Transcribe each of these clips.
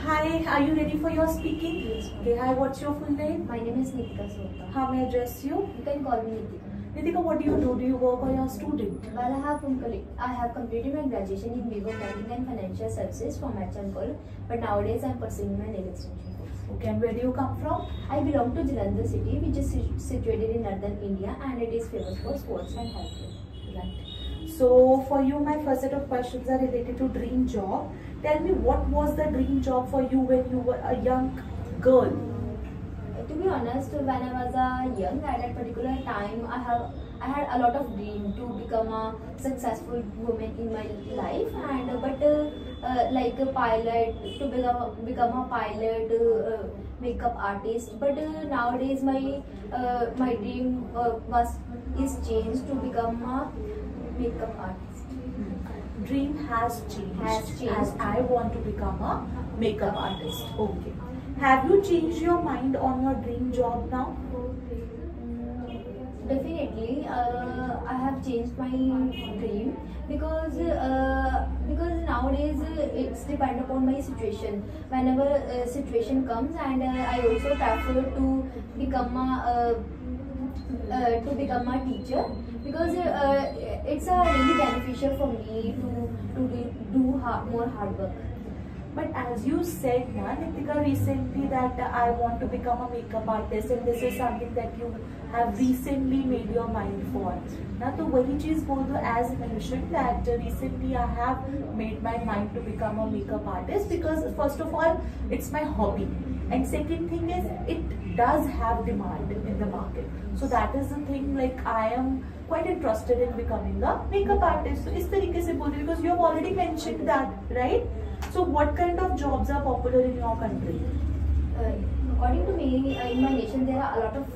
Hi, are you ready for your speaking? Yes, ma'am. Okay, hi, what's your full name? My name is Nitika Sota. How may I address you? You can call me Nitika. Nitika, what do you do? Do you work or you're a student? Well, I have completed my graduation in BCom Banking and Financial Services from HMCOL, but nowadays I am pursuing my nail extension course. Okay, and where do you come from? I belong to Jalandhar city, which is situated in northern India, and it is famous for sports and healthcare. Right. So, for you, my first set of questions are related to dream job. Tell me, what was the dream job for you when you were a young girl? To be honest, when I was young, at that particular time, I had a lot of dream to become a successful woman in my life, and like a pilot, to become a pilot, makeup artist. But nowadays my dream is changed to become a makeup artist. Dream has changed. As I want to become a makeup artist. Okay. Have you changed your mind on your dream job now? Definitely, I have changed my dream because nowadays it's depend upon my situation. Whenever a situation comes, and I also prefer to become a teacher, because it's really beneficial for me to do more hard work. But as you said, Nitika, recently that I want to become a makeup artist, and this is something that you have recently made your mind for. Now, तो वही चीज बोल दो, as mentioned that recently I have made my mind to become a makeup artist because first of all it's my hobby, and second thing is it does have demand in the market. So that is the thing. Like I am quite interested in becoming a makeup artist. So इस तरीके से बोल रही because you have already mentioned that, right? So what kind of jobs are popular in your country? According to me, in my nation there are a lot of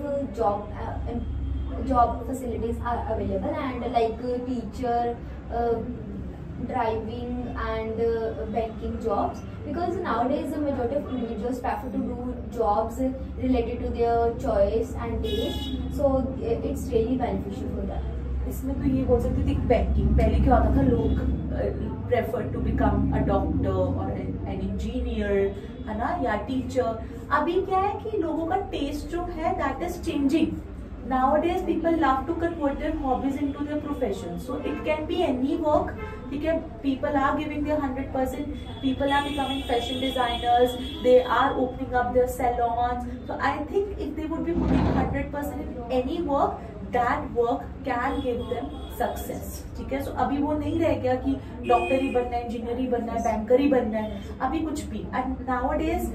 job facilities are available, and like teacher, driving, and banking jobs, because nowadays the majority of individuals prefer to do jobs related to their choice and taste, so it's really beneficial for them. इसमें तो ये बोल सकती थी banking, पहले क्या होता था, लोग prefer to become a doctor और एन इंजीनियर, है ना, या टीचर. अभी क्या है कि लोगों का टेस्ट जो है that is changing. Nowadays people love to convert their hobbies into their profession, so it can be any work. People are giving their 100%. People are becoming fashion designers, they are opening up their salons. So I think if they would be putting 100% in any work, that work can give them success. ठीक है. सो अभी वो नहीं रह गया कि doctor ही बनना है, इंजीनियर ही बनना है, बैंकर ही बनना है, अभी कुछ भी. And nowadays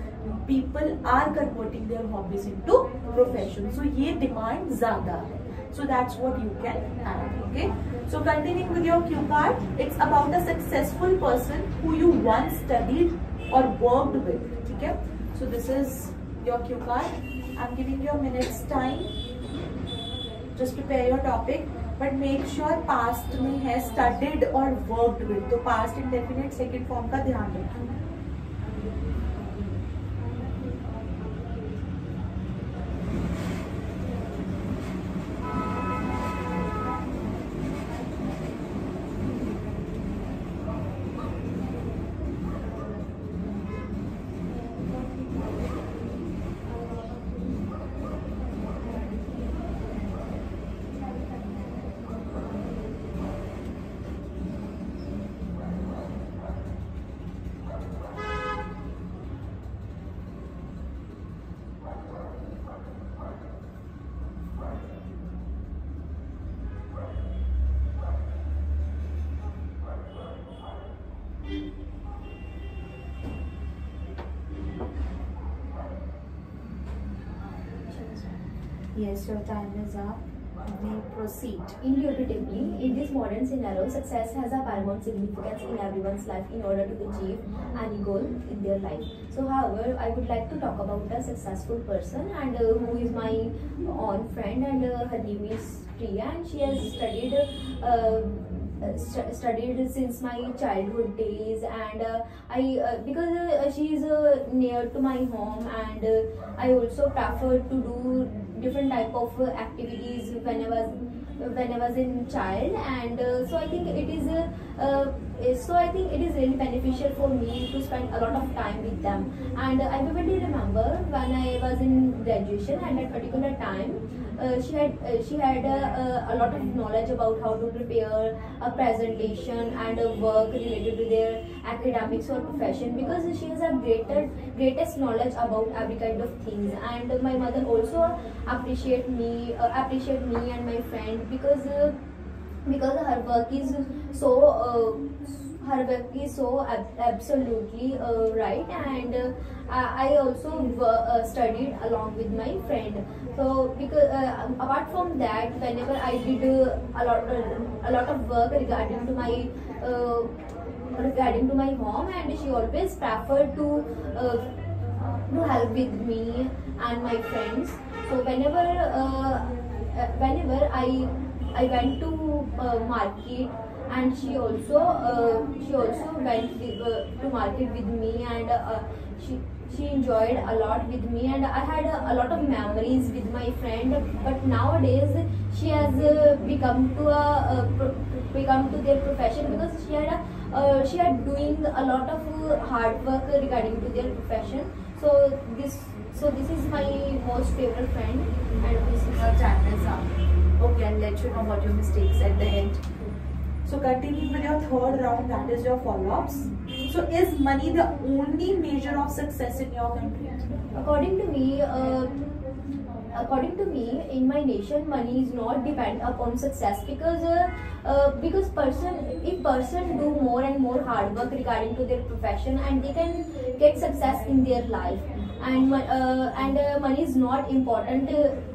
people are converting their hobbies into profession. So ये डिमांड ज्यादा है. So that's what you can have. Okay. So continuing with your cue card, it's about a successful person who you once studied or worked with. ठीक है. So this is your cue card. I'm giving you a minute's time. Just prepare your topic. But make sure past में है studied or worked with. तो past indefinite second form का ध्यान रखिए. Yes, your time is up. We proceed. Indubitably, in this modern scenario, success has a paramount significance in everyone's life in order to achieve any goal in their life. So, however, I would like to talk about a successful person, and who is my own friend, and her name is Priya, and she has studied since my childhood days, and because she is near to my home, and I also prefer to do different type of activities when I was in child, and so I think it is So I think it is really beneficial for me to spend a lot of time with them. And I vividly remember when I was in graduation, at that particular time, she had a lot of knowledge about how to prepare a presentation and a work related to their academics or profession, because she has a greatest knowledge about every kind of things. And my mother also appreciate me and my friend, because her work is so absolutely right. And I also studied along with my friend. So because apart from that, whenever I did a lot of work regarding to my home, and she always preferred to help with me and my friends. So whenever I went to market, and she also went to market with me, and she enjoyed a lot with me, and I had a lot of memories with my friend. But nowadays she has become to their profession, because she had doing a lot of hard work regarding to their profession. So this is my most favorite friend, and this is Your time is up. Okay, I'll let you know about your mistakes at the end. So continuing with your third round, that is your follow-ups. So is money the only measure of success in your country? according to me, in my nation, money is not depend upon success, because person do more and more hard work regarding to their profession, and they can get success in their life. And money is not important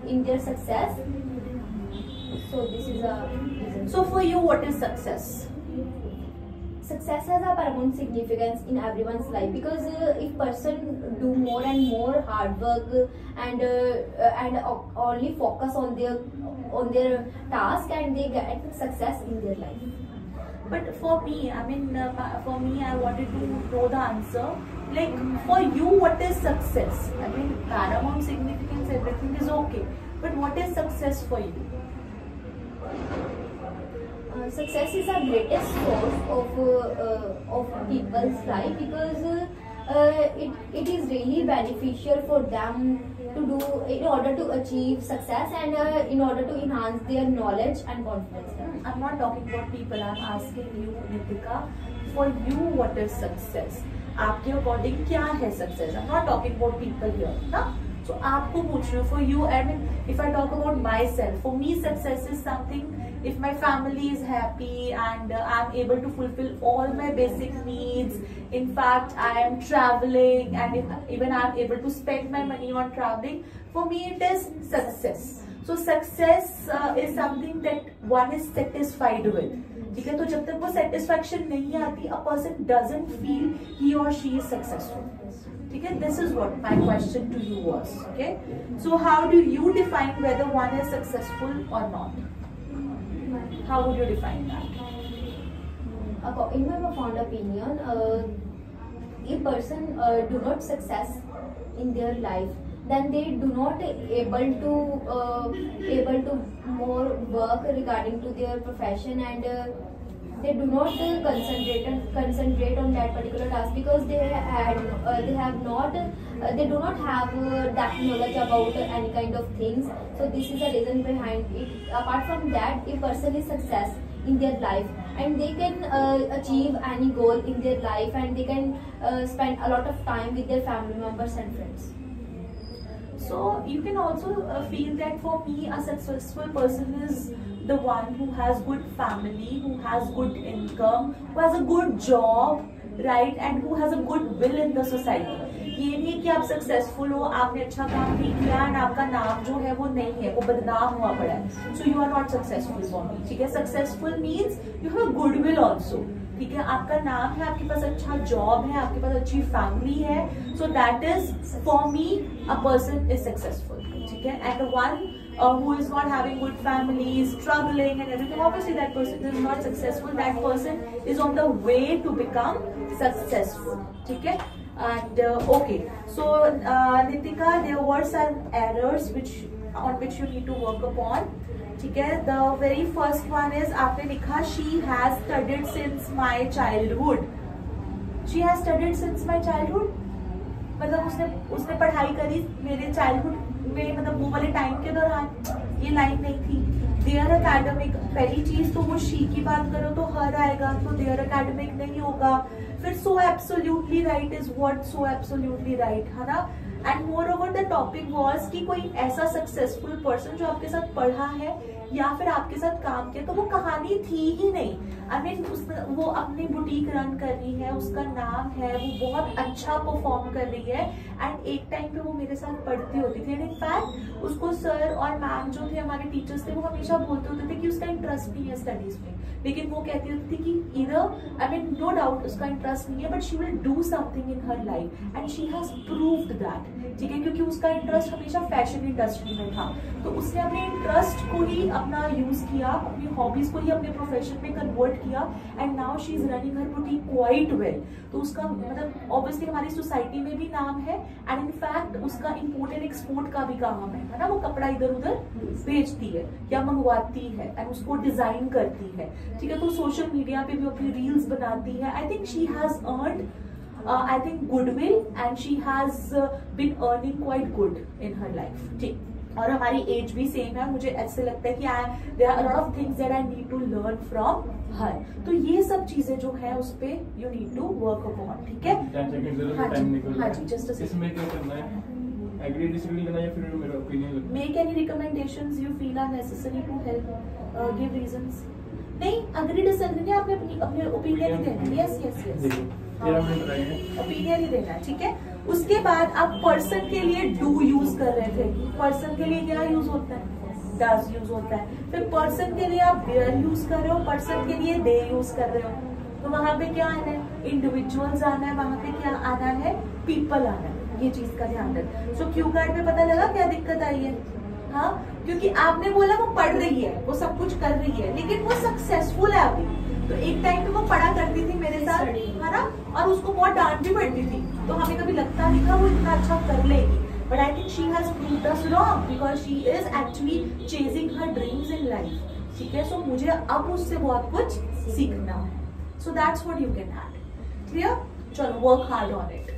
in their success. So this is a reason. So for you, what is success? Success has a paramount significance in everyone's life, because if person do more and more hard work, and only focus on their task, and they get success in their life. But for me, I wanted to know the answer. Like for you, what is success? I mean, paramount significance, everything is okay. But what is success for you? Success is the greatest source of people's life, because it is really beneficial for them to do in order to achieve success, and in order to enhance their knowledge and confidence. I'm not talking about people, I'm asking you, Nitika, for you, what is success? आपके according क्या है success? I'm not talking about people here, ना? So आपको पूछ रही हूँ, for you, I mean, if I talk about myself, for me success is something if my family is happy and I'm able to fulfill all my basic needs. In fact, I am traveling, and even I'm able to spend my money on traveling, for me it is success. So success is something that one is satisfied with. ठीक है, तो जब तक वो satisfaction नहीं आती, a person doesn't feel he or she is successful. ठीक है, this is what my question to you was. Okay, so how do you define whether one is successful or not? How would you define that? In my profound opinion, if person do not success in their life, then they do not able to more work regarding to their profession, and they do not concentrate on that particular task, because they do not have that knowledge about any kind of things. So this is the reason behind it. Apart from that, if person is success in their life, and they can achieve any goal in their life, and they can spend a lot of time with their family members and friends. So you can also feel that for me, a successful person is the one who has good family, who has good income, who has a good job, right, and who has a good will in the society. ये नहीं कि आप successful हो, आपने अच्छा काम नहीं किया एंड आपका नाम जो है वो नहीं है, वो बदनाम हुआ पड़ा है, so you are not successful for me. ठीक है, successful means you have good will also. ठीक है, आपका नाम है, आपके पास अच्छा जॉब है, आपके पास अच्छी फैमिली है, so that is for me a person is successful. ठीक है, and the one who is not having good family, is struggling and everything, obviously that person is not successful. That person is on the way to become successful. Okay, and okay, so Nitika, there were some errors on which you need to work upon. ठीक है। The very first one is आपने लिखा she has studied since my childhood. She has studied since my childhood मतलब उसने पढ़ाई करी मेरे childhood में, मतलब वो वाले टाइम के दौरान। ये लाइन नहीं थी। देयर एकेडमिक, पहली चीज तो वो शी की बात करो तो हर आएगा, तो देयर एकेडमिक नहीं होगा। फिर so absolutely right is what, so absolutely right, है ना। And more over the topic was कि कोई ऐसा सक्सेसफुल पर्सन जो आपके साथ पढ़ा है या फिर आपके साथ काम किया, तो वो कहानी थी ही नहीं। आई मीन वो अपनी बुटीक रन कर रही है, उसका नाम है, वो बहुत अच्छा परफॉर्म कर रही है। एंड एक टाइम पे वो मेरे साथ पढ़ती होती थी। एंड इनफैक्ट उसको सर और मैम जो थे, हमारे टीचर्स थे, वो हमेशा बोलते होते थे कि उसका इंटरेस्ट नहीं है स्टडीज में, लेकिन वो कहती होती थी कि इधर आई मीन नो डाउट उसका इंटरेस्ट नहीं है, but she will do something in her life and she has proved that. ठीक है, क्योंकि उसका इंटरेस्ट हमेशा फैशन इंडस्ट्री में था, तो उसने अपने इंटरेस्ट को ही अपना यूज किया, अपनी हॉबीज को ही अपने प्रोफेशन में कन्वर्ट किया। And now she is running her boutique quite well. तो उसका मतलब ऑब्वियसली हमारी सोसाइटी में भी नाम है, एंड इनफैक्ट उसका इंपोर्ट एंड एक्सपोर्ट का भी काम है ना। वो कपड़ा इधर उधर बेचती है या मंगवाती है एंड उसको डिजाइन करती है। ठीक है, तो सोशल मीडिया पे भी अपनी रील्स बनाती है। I think she has earned I think goodwill and she has been earning quite good in her life। ठीक, और हमारी एज भी सेम है। मुझे ऐसे लगता है कि there are a lot of things that I need to learn from her। तो ये सब चीजें जो है उस पे you need to work upon। ठीक है, हाँ जी, जस्ट इसमें क्या करना है? एग्री डिसएग्री लेना या फिर मेरा ओपिनियन लेना? Make any recommendations you feel are necessary to help, give reasons. नहीं, अग्री डिसएग्री नहीं, आपने अपने ओपिनियन ही देना है। यस यस यस, ओपिनियन ही देना है। ठीक है, उसके बाद आप पर्सन के लिए डू यूज कर रहे थे। पर्सन के लिए क्या यूज होता है? डज यूज होता है। फिर पर्सन के लिए आप देयर यूज कर रहे हो, पर्सन के लिए दे यूज कर रहे हो, तो वहां पे क्या आना है? इंडिविजुअल्स आना है, वहां पे क्या आना है? पीपल आना है। ये चीज का ध्यान रखें। सो क्यू कार्ड में पता लगा क्या दिक्कत आई है? हाँ, क्योंकि आपने बोला वो पढ़ रही है, वो सब कुछ कर रही है, लेकिन वो सक्सेसफुल है अभी। तो एक टाइम पे वो पढ़ा करती थी मेरे साथ, है ना, और उसको बहुत डांट भी पड़ती थी, तो हमें कभी लगता नहीं था वो इतना अच्छा कर लेगी। But I think she has proved us wrong because she is actually chasing her dreams in life. ठीक है, सो मुझे अब उससे बहुत कुछ सीखना है। So that's what you can have. Clear? चलो, वर्क हार्ड ऑन इट।